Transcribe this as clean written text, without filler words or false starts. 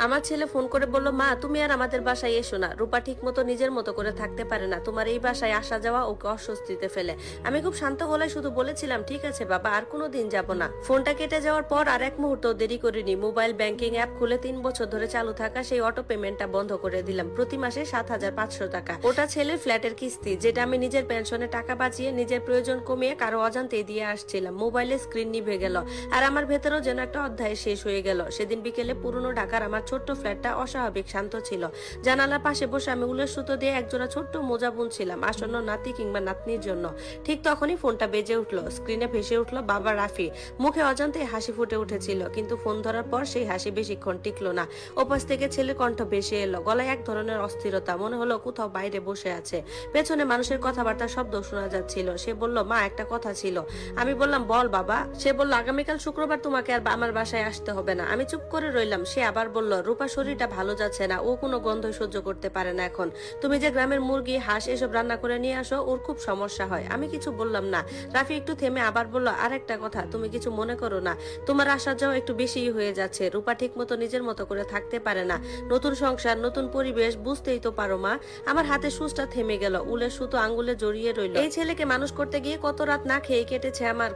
আমার ছেলে ফোন করে বলল, মা তুমি আর আমাদের বাসায় এসো না, রূপা ঠিক মতো নিজের মতো করে থাকতে পারে না, তোমার এই বাসায় আসা যাওয়া ওকে অস্বস্তিতে ফেলে। আমি খুব শান্ত গলায় শুধু বলেছিলাম, ঠিক আছে বাবা, আর কোনো দিন যাব না। ফোনটা কেটে যাওয়ার পর আর এক মুহূর্ত দেরি করিনি, মোবাইল ব্যাংকিং অ্যাপ খুলে 3 বছর ধরে চালু থাকা সেই অটো পেমেন্টটা বন্ধ করে দিলাম। প্রতি মাসে 7,500 টাকা। ওটা ছেলের ফ্ল্যাটের কিস্তি, যেটা আমি নিজের পেনশনে টাকা বাঁচিয়ে নিজের প্রয়োজন কমিয়ে কারো অজান্তেই দিয়ে আসছিলাম। মোবাইলের স্ক্রিন নিভে গেল, আর আমার ভেতরেও যেন একটা অধ্যায় শেষ হয়ে গেল। সেদিন বিকেলে পুরনো ঢাকার আমার ছোট্ট ফ্ল্যাটটা অস্বাভাবিক শান্ত ছিল। জানালার পাশে বসে আমি উলের সুতো দিয়ে একজোড়া ছোট্ট মোজা বুনছিলাম আসন্ন নাতি কিংবা নাতনির জন্য। ঠিক তখনই ফোনটা বেজে উঠলো, স্ক্রিনে ভেসে উঠলো বাবা রাফি। মুখে অজান্তে হাসি ফুটে উঠেছিল, কিন্তু ফোন ধরার পর সেই হাসি বেশিক্ষণ টিকলো না। ওপাশ থেকে ছেলের কণ্ঠ ভেসে এলো, গলায় এক ধরনের অস্থিরতা, মনে হলো কোথাও বাইরে বসে আছে। পেছনে মানুষের কথাবার্তার শব্দ শোনা যাচ্ছিল। সে বলল, মা একটা কথা ছিল। আমি বললাম, বল বাবা। সে বলল, আগামীকাল শুক্রবার তোমাকে আর আমার বাসায় আসতে হবে না। আমি চুপ করে রইলাম। সে আবার বলল, রূপা শরীরটা ভালো যাচ্ছে না, ও কোনো গন্ধ সহ্য করতে পারে না এখন। তুমি যে গ্রামের মুরগি হাঁস এসব রান্না করে নিয়ে আসো, ওর খুব সমস্যা হয়। আমি কিছু বললাম না। রাফি একটু থেমে আবার বলল, আর একটা কথা, তুমি কিছু মনে করো না, তোমার আসা যাওয়া একটু বেশিই হয়ে যাচ্ছে। রূপা ঠিক মতো নিজের মতো করে থাকতে পারে না। নতুন সংসার, নতুন পরিবেশ, বুঝতেই তো পারো মা। আমার হাতে সুচটা থেমে গেল, উলের সুতো আঙ্গুলে জড়িয়ে রইল। এই ছেলেকে মানুষ করতে গিয়ে কত রাত না খেয়ে কেটেছে আমার।